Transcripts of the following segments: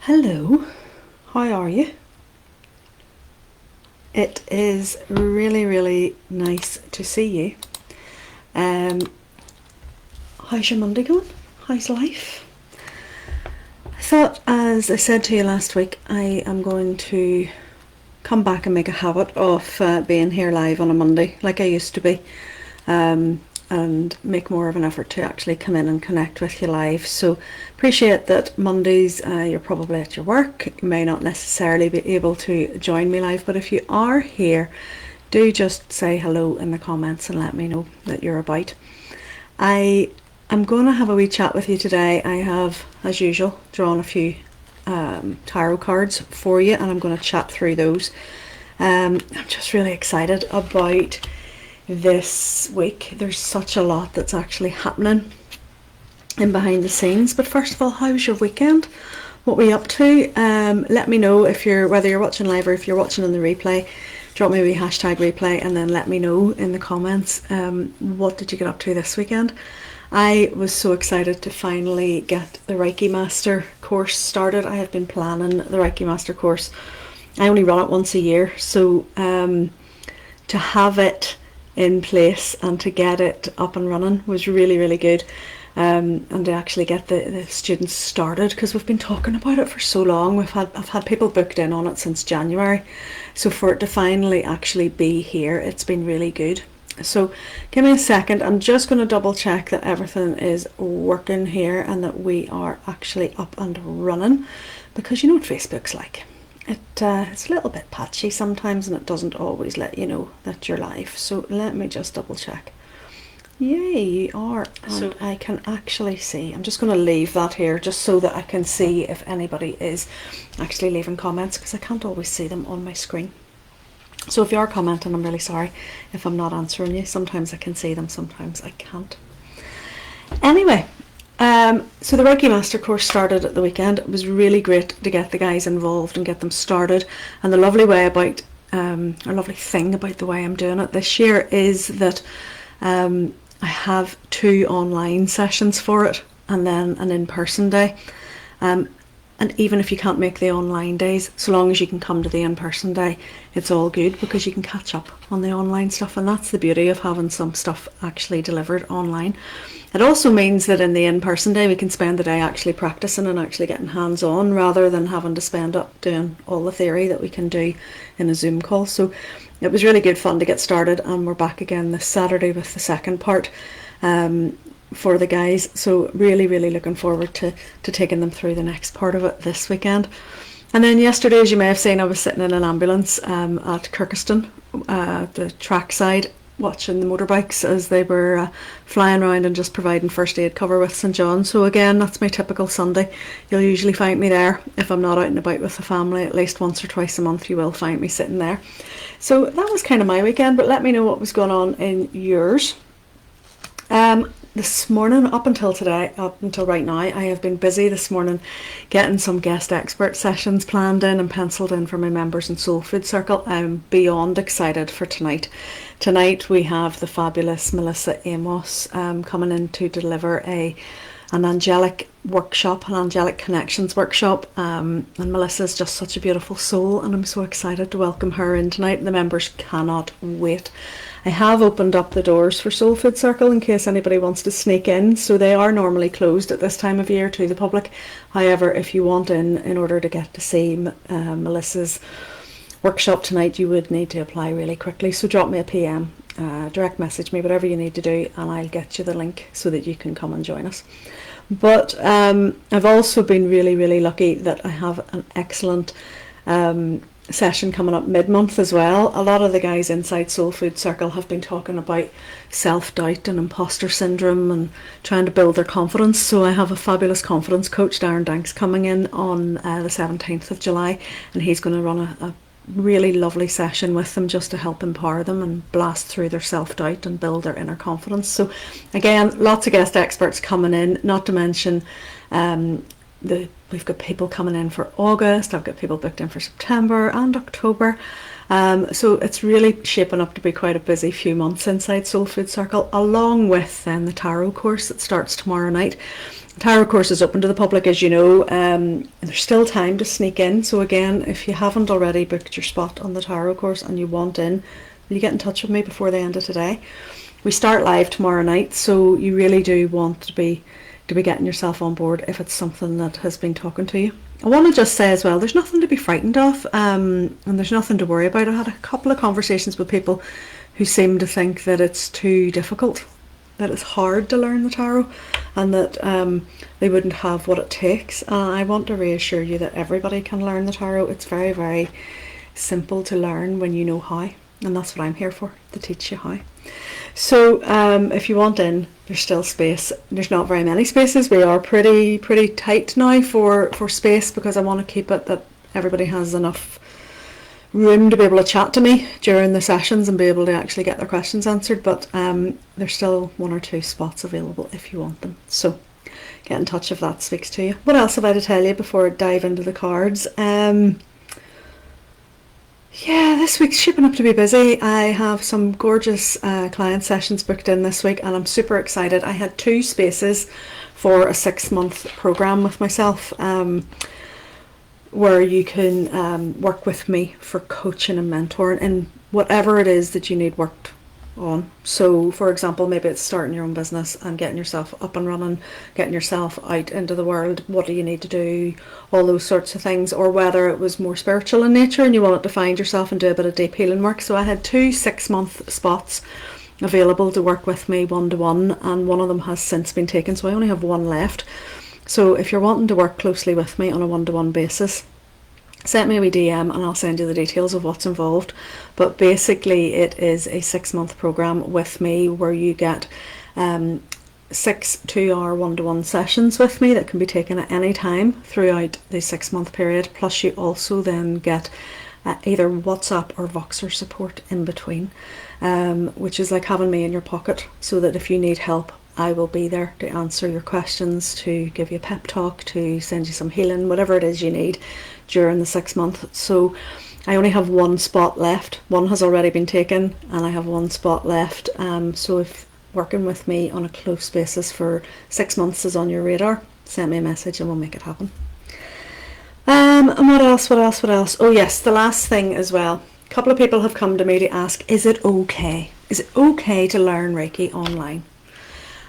Hello, how are you? It is really, really nice to see you. Um, how's your Monday going? How's life? I thought, as I said to you last week, I am going to come back and make a habit of being here live on a Monday, like I used to be, and make more of an effort to actually come in and connect with you live. So appreciate that Mondays you're probably at your work, you may not necessarily be able to join me live, but if you are here, do just say hello in the comments and let me know that you're about. I am going to have a wee chat with you today. I have, as usual, drawn a few tarot cards for you, and I'm going to chat through those. I'm just really excited about this week. There's such a lot that's actually happening in behind the scenes. But first of all, how was your weekend? What were you up to? Let me know if whether you're watching live or if you're watching on the replay. Drop me a wee hashtag replay and then let me know in the comments what did you get up to this weekend. I was so excited to finally get the Reiki Master course started. I have been planning the Reiki Master course. I only run it once a year, so to have it in place and to get it up and running was really, really good. And to actually get the students started, because we've been talking about it for so long. I've had people booked in on it since January, so for it to finally actually be here, it's been really good. So give me a second, I'm just going to double check that everything is working here and that we are actually up and running, because you know what Facebook's like. It's a little bit patchy sometimes and it doesn't always let you know that you're live. So let me just double check. Yay, you are, and so I can actually see. I'm just going to leave that here just so that I can see if anybody is actually leaving comments, because I can't always see them on my screen. So if you are commenting, I'm really sorry if I'm not answering you. Sometimes I can see them, sometimes I can't. Anyway, so the Reiki Master course started at the weekend. It was really great to get the guys involved and get them started. And the lovely way about, or lovely thing about the way I'm doing it this year is that I have 2 online sessions for it and then an in-person day. And even if you can't make the online days, so long as you can come to the in-person day, it's all good, because you can catch up on the online stuff, and that's the beauty of having some stuff actually delivered online. It also means that in the in-person day we can spend the day actually practicing and actually getting hands-on, rather than having to spend up doing all the theory that we can do in a Zoom call. So it was really good fun to get started, and we're back again this Saturday with the second part for the guys. So really, really looking forward to taking them through the next part of it this weekend. And then yesterday, as you may have seen, I was sitting in an ambulance at Kirkeston, the trackside, watching the motorbikes as they were flying around and just providing first aid cover with St John. So again, that's my typical Sunday. You'll usually find me there. If I'm not out and about with the family, at least once or twice a month, you will find me sitting there. So that was kind of my weekend, but let me know what was going on in yours. This morning, up until right now, I have been busy this morning getting some guest expert sessions planned in and penciled in for my members in Soul Food Circle. I'm beyond excited for tonight. Tonight we have the fabulous Melissa Amos coming in to deliver an angelic workshop, an angelic connections workshop, and Melissa's just such a beautiful soul, and I'm so excited to welcome her in tonight. The members cannot wait. I have opened up the doors for Soul Food Circle in case anybody wants to sneak in, so they are normally closed at this time of year to the public. However, if you want in order to get to see Melissa's workshop tonight, you would need to apply really quickly. So drop me a PM, direct message me, whatever you need to do, and I'll get you the link so that you can come and join us. But I've also been really, really lucky that I have an excellent session coming up mid-month as well. A lot of the guys inside Soul Food Circle have been talking about self-doubt and imposter syndrome and trying to build their confidence. So I have a fabulous confidence coach, Darren Danks, coming in on the 17th of July, and he's going to run a really lovely session with them just to help empower them and blast through their self-doubt and build their inner confidence. So again, lots of guest experts coming in, not to mention we've got people coming in for August. I've got people booked in for September and October, So it's really shaping up to be quite a busy few months inside Soul Food Circle, along with then the tarot course that starts tomorrow night. The tarot course is open to the public, as you know. There's still time to sneak in. So again, if you haven't already booked your spot on the tarot course and you want in, will you get in touch with me before the end of today? We start live tomorrow night, so you really do want to be getting yourself on board if it's something that has been talking to you. I want to just say as well, there's nothing to be frightened of, and there's nothing to worry about. I had a couple of conversations with people who seem to think that it's too difficult, that it's hard to learn the tarot, and that they wouldn't have what it takes. I want to reassure you that everybody can learn the tarot. It's very, very simple to learn when you know how, and that's what I'm here for, to teach you how. So if you want in, there's still space. There's not very many spaces. We are pretty tight now for space, because I want to keep it that everybody has enough room to be able to chat to me during the sessions and be able to actually get their questions answered. But there's still 1 or 2 spots available if you want them. So get in touch if that speaks to you. What else have I to tell you before I dive into the cards? Yeah, this week's shaping up to be busy. I have some gorgeous client sessions booked in this week, and I'm super excited. I had 2 spaces for a 6-month program with myself, where you can work with me for coaching and mentoring and whatever it is that you need worked on. So for example, maybe it's starting your own business and getting yourself up and running, getting yourself out into the world. What do you need to do? All those sorts of things. Or whether it was more spiritual in nature and you wanted to find yourself and do a bit of deep healing work. So I had 2 6-month spots available to work with me one-to-one, and one of them has since been taken, so I only have 1 left. So if you're wanting to work closely with me on a one-to-one basis, send me a wee DM and I'll send you the details of what's involved. But basically it is a 6-month program with me where you get 6 2-hour one-to-one sessions with me that can be taken at any time throughout the 6-month period. Plus you also then get either WhatsApp or Voxer support in between, which is like having me in your pocket, so that if you need help, I will be there to answer your questions, to give you a pep talk, to send you some healing, whatever it is you need during the 6 months. So I only have 1 spot left. 1 has already been taken and I have 1 spot left. So if working with me on a close basis for 6 months is on your radar, send me a message and we'll make it happen. And what else? Oh yes, the last thing as well. A couple of people have come to me to ask, is it okay? Is it okay to learn Reiki online?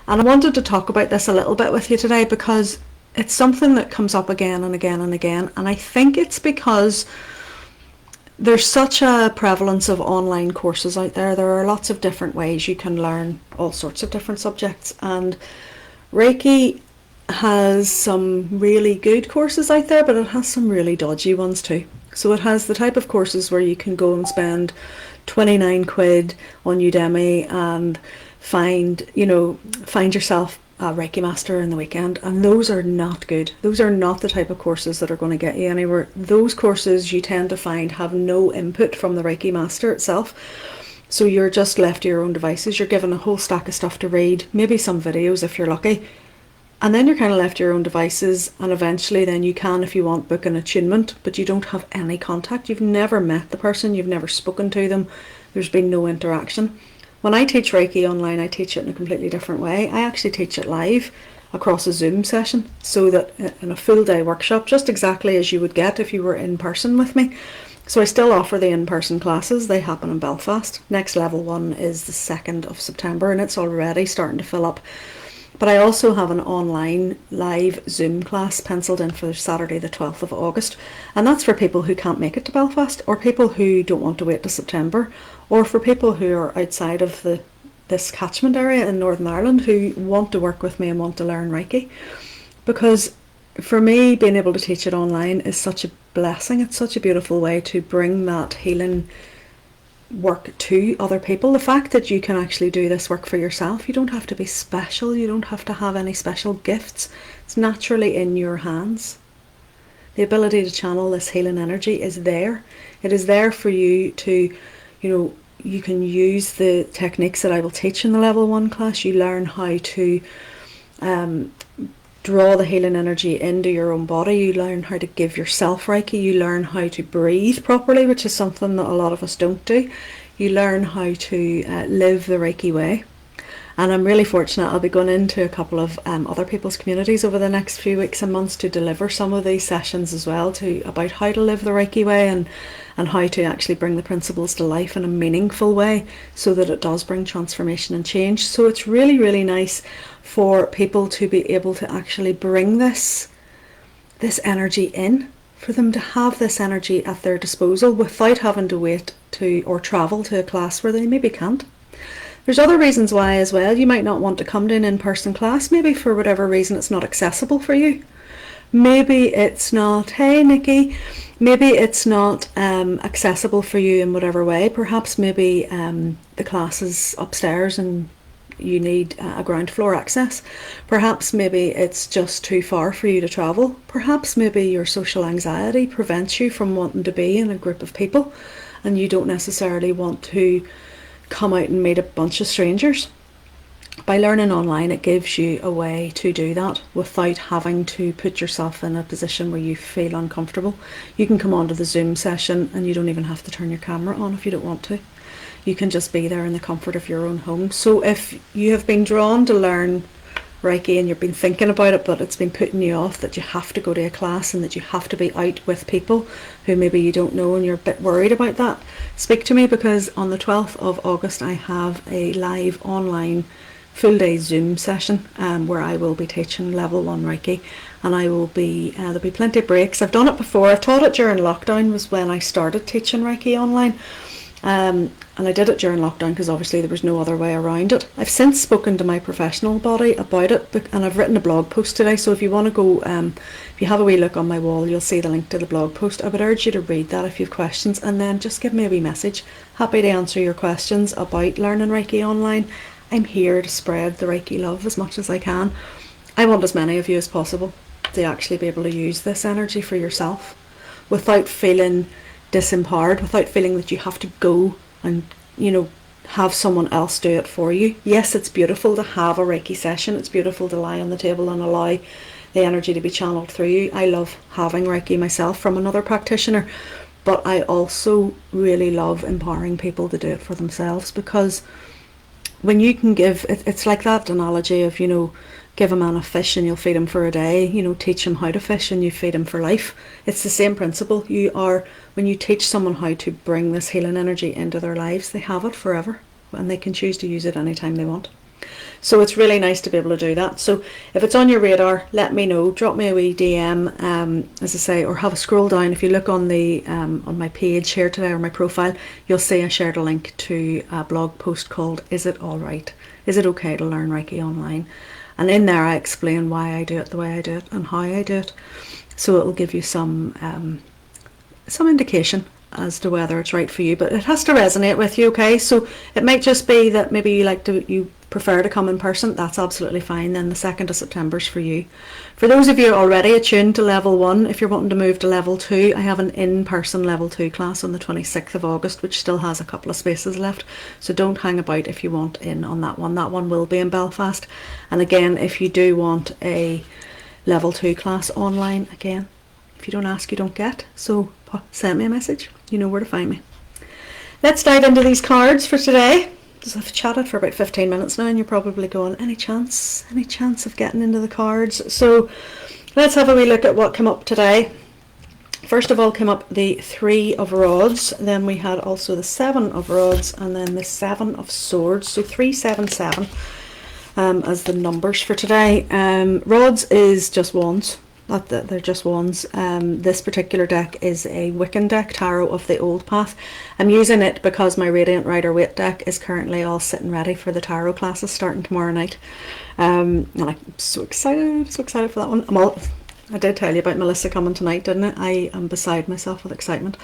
And I wanted to talk about this a little bit with you today, because it's something that comes up again and again and again. And I think it's because there's such a prevalence of online courses out there. There are lots of different ways you can learn all sorts of different subjects. And Reiki has some really good courses out there, but it has some really dodgy ones too. So it has the type of courses where you can go and spend 29 quid on Udemy and find yourself a Reiki master in the weekend, and those are not good. Those are not the type of courses that are going to get you anywhere. Those courses you tend to find have no input from the Reiki master itself, so you're just left to your own devices. You're given a whole stack of stuff to read, maybe some videos if you're lucky, and then you're kind of left to your own devices. And eventually then you can, if you want, book an attunement, but you don't have any contact. You've never met the person, you've never spoken to them, there's been no interaction. When I teach Reiki online, I teach it in a completely different way. I actually teach it live across a Zoom session, so that in a full day workshop, just exactly as you would get if you were in person with me. So I still offer the in-person classes. They happen in Belfast. Next level 1 is the 2nd of September and it's already starting to fill up. But I also have an online live Zoom class penciled in for Saturday the 12th of August. And that's for people who can't make it to Belfast, or people who don't want to wait to September, or for people who are outside of this catchment area in Northern Ireland who want to work with me and want to learn Reiki. Because for me, being able to teach it online is such a blessing. It's such a beautiful way to bring that healing work to other people. The fact that you can actually do this work for yourself, you don't have to be special, you don't have to have any special gifts. It's naturally in your hands. The ability to channel this healing energy is there. It is there for you to, you can use the techniques that I will teach in the level 1 class. You learn how to draw the healing energy into your own body. You learn how to give yourself Reiki. You learn how to breathe properly, which is something that a lot of us don't do. You learn how to live the Reiki way. And I'm really fortunate. I'll be going into a couple of other people's communities over the next few weeks and months to deliver some of these sessions as well, about how to live the Reiki way and how to actually bring the principles to life in a meaningful way so that it does bring transformation and change. So it's really, really nice for people to be able to actually bring this energy in, for them to have this energy at their disposal without having to wait to or travel to a class where they maybe can't. There's other reasons why as well. You might not want to come to an in-person class. Maybe for whatever reason it's not accessible for you. Maybe it's not, hey Nikki, maybe it's not accessible for you in whatever way. Perhaps maybe the class is upstairs and you need a ground floor access. Perhaps maybe it's just too far for you to travel. Perhaps maybe your social anxiety prevents you from wanting to be in a group of people and you don't necessarily want to come out and meet a bunch of strangers. By learning online, it gives you a way to do that without having to put yourself in a position where you feel uncomfortable. You can come onto the Zoom session and you don't even have to turn your camera on if you don't want to. You can just be there in the comfort of your own home. So if you have been drawn to learn Reiki and you've been thinking about it, but it's been putting you off, that you have to go to a class and that you have to be out with people who maybe you don't know and you're a bit worried about that, speak to me, because on the 12th of August I have a live online full day Zoom session where I will be teaching level 1 Reiki, and I will be there'll be plenty of breaks. I've done it before. I've taught it during lockdown, was when I started teaching Reiki online. And I did it during lockdown because obviously there was no other way around it. I've since spoken to my professional body about it, and I've written a blog post today, so if you want to go, if you have a wee look on my wall, you'll see the link to the blog post. I would urge you to read that if you have questions, and then just give me a wee message. Happy to answer your questions about learning Reiki online. I'm here to spread the Reiki love as much as I can. I want as many of you as possible to actually be able to use this energy for yourself without feeling disempowered, without feeling that you have to go and have someone else do it for you. Yes, it's beautiful to have a Reiki session. It's beautiful to lie on the table and allow the energy to be channeled through you. I love having Reiki myself from another practitioner, but I also really love empowering people to do it for themselves, because when you can give, it's like that analogy of, give a man a fish and you'll feed him for a day, teach him how to fish and you feed him for life. It's the same principle. When you teach someone how to bring this healing energy into their lives, they have it forever and they can choose to use it anytime they want. So it's really nice to be able to do that. So if it's on your radar, let me know. Drop me a wee DM, as I say, or have a scroll down. If you look on the on my page here today, or my profile, you'll see I shared a link to a blog post called "Is It Alright? Is It Okay to Learn Reiki Online?" And in there I explain why I do it the way I do it and how I do it. So it will give you some indication as to whether it's right for you, but it has to resonate with you, okay? So it might just be that maybe you prefer to come in person. That's absolutely fine. Then the 2nd of September is for you. For those of you already attuned to level 1, if you're wanting to move to level 2, I have an in-person level 2 class on the 26th of August, which still has a couple of spaces left. So don't hang about if you want in on that one. That one will be in Belfast. And again, if you do want a level 2 class online, again, if you don't ask, you don't get. So send me a message. You know where to find me. Let's dive into these cards for today. Because I've chatted for about 15 minutes now and you're probably going, any chance of getting into the cards? So let's have a wee look at what came up today. First of all came up the 3 of Rods, then we had also the 7 of Rods, and then the 7 of Swords. So 377 as the numbers for today. Rods is just wands. They're just wands. This particular deck is a Wiccan deck, Tarot of the Old Path. I'm using it because my Radiant Rider-Waite deck is currently all sitting ready for the tarot classes starting tomorrow night. And I'm so excited for that one. I did tell you about Melissa coming tonight, didn't I? I am beside myself with excitement.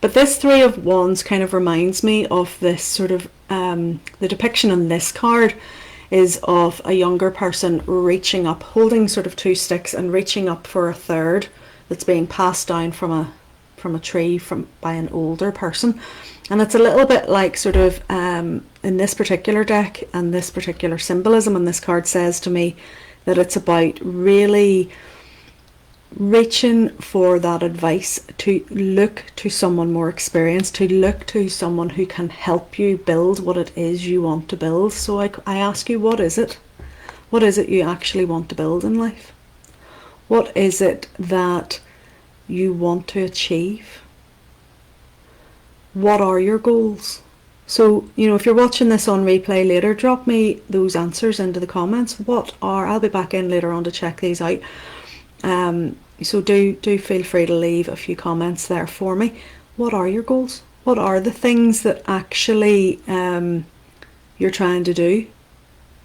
But this 3 of Wands kind of reminds me of this sort of, the depiction on this card is of a younger person reaching up, holding sort of 2 sticks and reaching up for a third that's being passed down from a tree by an older person. And it's a little bit like sort of in this particular deck and this particular symbolism, and this card says to me that it's about really reaching for that advice, to look to someone more experienced, to look to someone who can help you build what it is you want to build. So I ask you, what is it? What is it you actually want to build in life? What is it that you want to achieve? What are your goals? So, if you're watching this on replay later, drop me those answers into the comments. I'll be back in later on to check these out. So do feel free to leave a few comments there for me. What are your goals? What are the things that actually you're trying to do?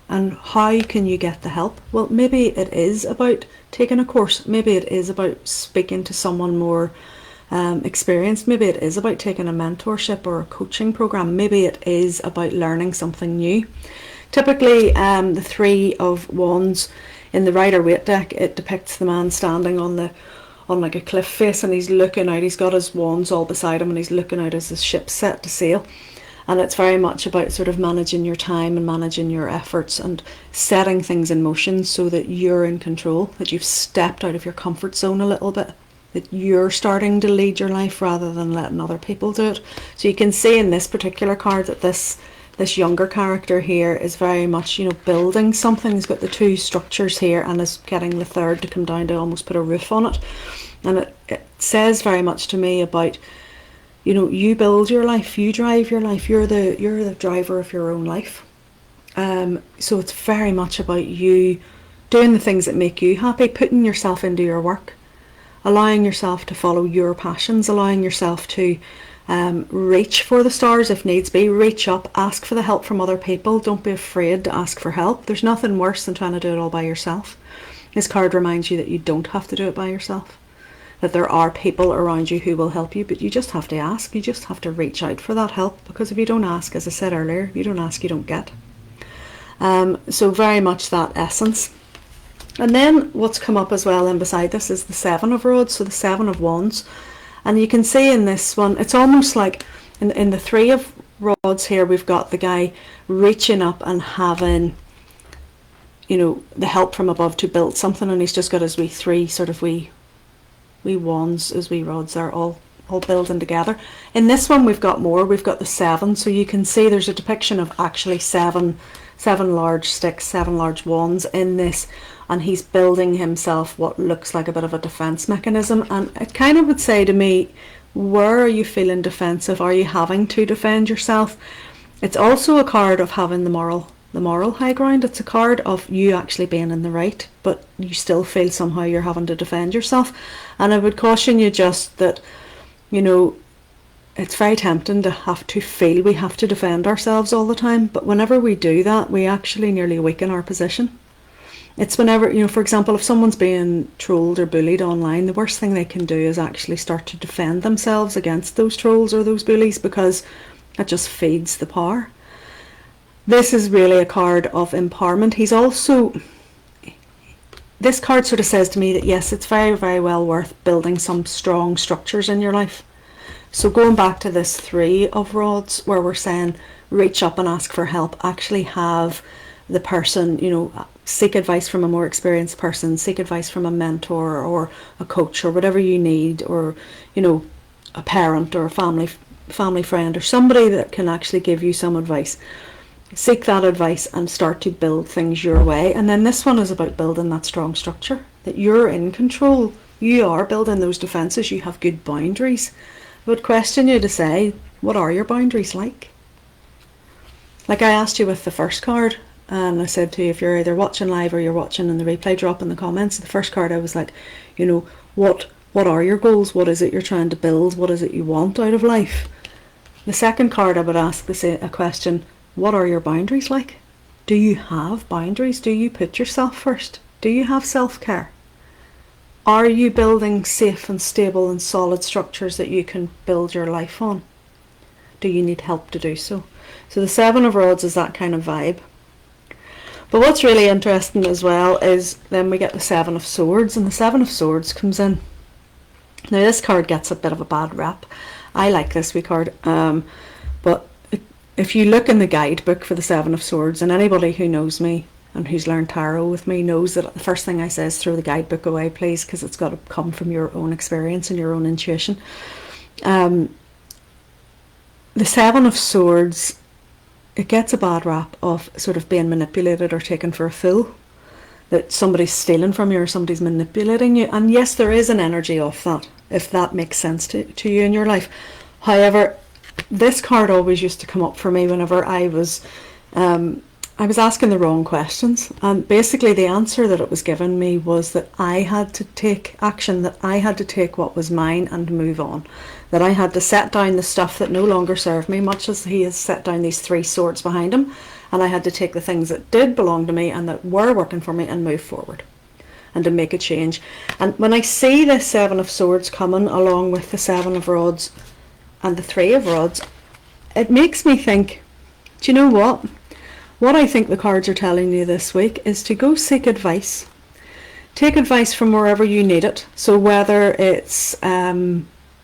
And how can you get the help? Well, maybe it is about taking a course. Maybe it is about speaking to someone more experienced. Maybe it is about taking a mentorship or a coaching program. Maybe it is about learning something new. Typically, the Three of Wands in the Rider-Waite deck, it depicts the man standing on like a cliff face, and he's looking out. He's got his wands all beside him, and he's looking out as his ship's set to sail. And it's very much about sort of managing your time and managing your efforts and setting things in motion so that you're in control, that you've stepped out of your comfort zone a little bit, that you're starting to lead your life rather than letting other people do it. So you can see in this particular card that this younger character here is very much, building something. He's got the two structures here and is getting the third to come down to almost put a roof on it. And it says very much to me about, you build your life, you drive your life, you're the driver of your own life. So it's very much about you doing the things that make you happy, putting yourself into your work, allowing yourself to follow your passions, allowing yourself to reach for the stars if needs be, reach up, ask for the help from other people. Don't be afraid to ask for help. There's nothing worse than trying to do it all by yourself. This card reminds you that you don't have to do it by yourself, that there are people around you who will help you, but you just have to ask. You just have to reach out for that help, because if you don't ask, as I said earlier, if you don't ask, you don't get. So very much that essence. And then what's come up as well in beside this is the Seven of Rods, so the Seven of Wands. And you can see in this one, it's almost like in the Three of Rods here, we've got the guy reaching up and having, the help from above to build something, and he's just got his wee wands, his wee rods there, all building together. In this one, we've got more. We've got the seven, so you can see there's a depiction of actually seven large sticks, 7 large wands in this, and he's building himself what looks like a bit of a defense mechanism. And it kind of would say to me, where are you feeling defensive? Are you having to defend yourself? It's also a card of having the moral high ground. It's a card of you actually being in the right, but you still feel somehow you're having to defend yourself. And I would caution you just that, it's very tempting to have to feel we have to defend ourselves all the time, but whenever we do that, we actually nearly weaken our position. It's whenever, for example, if someone's being trolled or bullied online, the worst thing they can do is actually start to defend themselves against those trolls or those bullies, because it just feeds the power. This is really a card of empowerment. This card sort of says to me that yes, it's very, very well worth building some strong structures in your life. So going back to this Three of Rods, where we're saying reach up and ask for help, actually have the person, seek advice from a more experienced person, seek advice from a mentor or a coach or whatever you need, or, a parent or a family friend or somebody that can actually give you some advice. Seek that advice and start to build things your way. And then this one is about building that strong structure, that you're in control. You are building those defences. You have good boundaries. I would question you to say, what are your boundaries like? Like I asked you with the first card, and I said to you, if you're either watching live or you're watching in the replay, drop in the comments. The first card, I was like, what are your goals? What is it you're trying to build? What is it you want out of life? The second card, I would ask a question, what are your boundaries like? Do you have boundaries? Do you put yourself first? Do you have self-care? Are you building safe and stable and solid structures that you can build your life on? Do you need help to do so? So the Seven of Rods is that kind of vibe. But what's really interesting as well is then we get the Seven of Swords, and the Seven of Swords comes in. Now this card gets a bit of a bad rap. I like this wee card, but if you look in the guidebook for the Seven of Swords, and anybody who knows me and who's learned tarot with me knows that the first thing I say is throw the guidebook away, please, because it's got to come from your own experience and your own intuition. The Seven of Swords, it gets a bad rap of sort of being manipulated or taken for a fool, that somebody's stealing from you or somebody's manipulating you. And yes, there is an energy of that, if that makes sense to you in your life. However, this card always used to come up for me whenever I was asking the wrong questions, and basically the answer that it was given me was that I had to take action, that I had to take what was mine and move on, that I had to set down the stuff that no longer served me, much as he has set down these three swords behind him, and I had to take the things that did belong to me and that were working for me and move forward and to make a change. And when I see the Seven of Swords coming along with the Seven of Rods and the Three of Rods, it makes me think, do you know what? What I think the cards are telling you this week is to go seek advice. Take advice from wherever you need it. So whether it's, I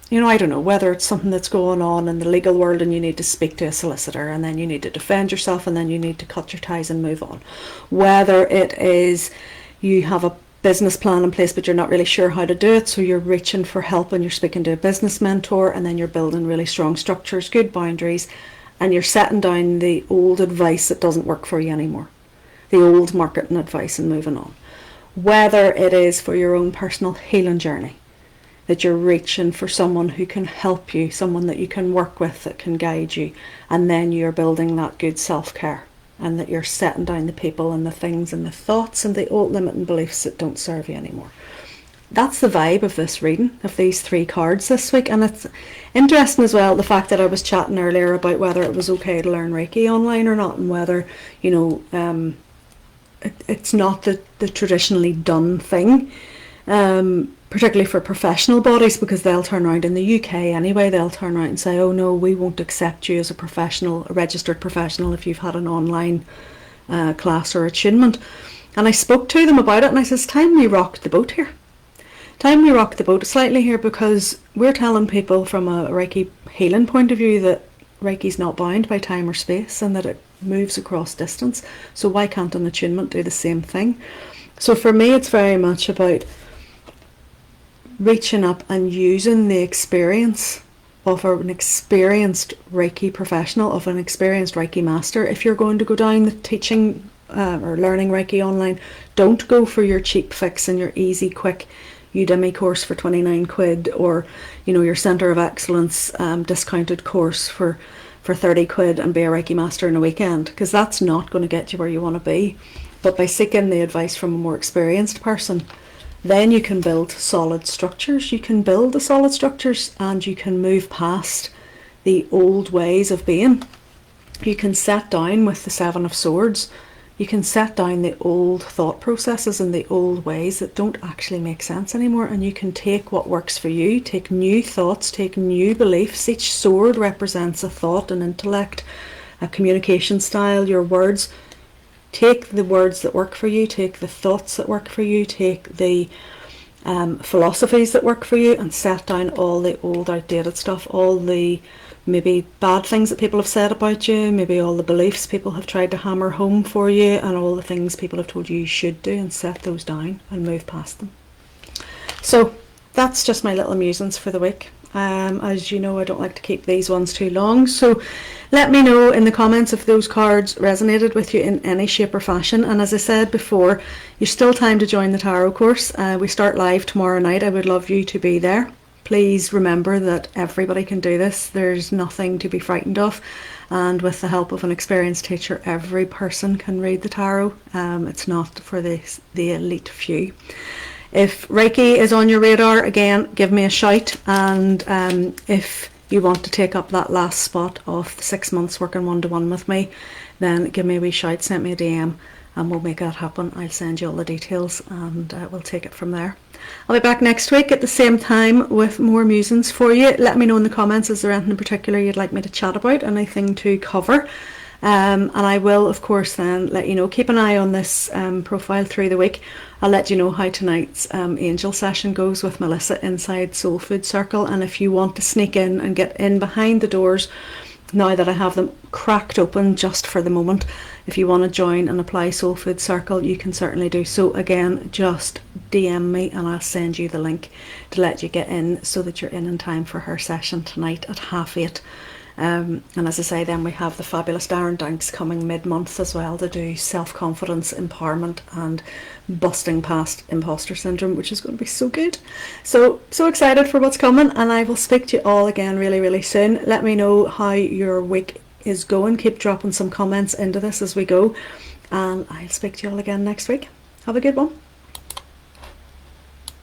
don't know, whether it's something that's going on in the legal world and you need to speak to a solicitor and then you need to defend yourself and then you need to cut your ties and move on. Whether it is you have a business plan in place but you're not really sure how to do it, so you're reaching for help and you're speaking to a business mentor, and then you're building really strong structures, good boundaries, and you're setting down the old advice that doesn't work for you anymore, the old marketing advice, and moving on. Whether it is for your own personal healing journey, that you're reaching for someone who can help you, someone that you can work with, that can guide you, and then you're building that good self-care, and that you're setting down the people and the things and the thoughts and the old limiting beliefs that don't serve you anymore. That's the vibe of this reading, of these three cards this week. And it's interesting as well, the fact that I was chatting earlier about whether it was okay to learn Reiki online or not, and whether, it's not the traditionally done thing, particularly for professional bodies, because they'll turn around in the UK anyway, they'll turn around and say, oh no, we won't accept you as a professional, a registered professional, if you've had an online class or attunement. And I spoke to them about it, and I says, time we rocked the boat here. Time we rock the boat slightly here, because we're telling people from a Reiki healing point of view that Reiki's not bound by time or space and that it moves across distance. So why can't an attunement do the same thing? So for me, it's very much about reaching up and using the experience of an experienced Reiki professional, of an experienced Reiki master. If you're going to go down the teaching or learning Reiki online, don't go for your cheap fix and your easy, quick Udemy course for 29 quid, or your Centre of Excellence discounted course for 30 quid and be a Reiki master in a weekend, because that's not going to get you where you want to be. But by seeking the advice from a more experienced person, then you can build solid structures. You can build the solid structures and you can move past the old ways of being. You can set down with the Seven of Swords. You can set down the old thought processes and the old ways that don't actually make sense anymore, and you can take what works for you, take new thoughts, take new beliefs. Each sword represents a thought, an intellect, a communication style, your words. Take the words that work for you, take the thoughts that work for you, take the philosophies that work for you, and set down all the old outdated stuff, all the maybe bad things that people have said about you, maybe all the beliefs people have tried to hammer home for you, and all the things people have told you you should do, and set those down and move past them. So that's just my little musings for the week. As you know, I don't like to keep these ones too long, so let me know in the comments if those cards resonated with you in any shape or fashion. And as I said before, you're still time to join the tarot course. We start live tomorrow night. I would love you to be there. Please remember that everybody can do this. There's nothing to be frightened of, and with the help of an experienced teacher, every person can read the tarot. It's not for the elite few. If Reiki is on your radar, again, give me a shout, and if you want to take up that last spot of the 6 months working one-to-one with me, then give me a wee shout, send me a DM, and we'll make that happen. I'll send you all the details, and we'll take it from there. I'll be back next week at the same time with more musings for you. Let me know in the comments, is there anything in particular you'd like me to chat about, anything to cover? And I will, of course, then let you know. Keep an eye on this profile through the week. I'll let you know how tonight's angel session goes with Melissa inside Soul Food Circle. And if you want to sneak in and get in behind the doors now that I have them cracked open just for the moment. If you want to join an Apply Soul Food Circle, you can certainly do so. Again, just DM me and I'll send you the link to let you get in so that you're in time for her session tonight at 8:30. And as I say, then we have the fabulous Darren Danks coming mid-month as well to do self-confidence, empowerment and busting past imposter syndrome, which is going to be so good. So excited for what's coming, and I will speak to you all again really, really soon. Let me know how your week is going. Keep dropping some comments into this as we go, and I'll speak to you all again next week. Have a good one.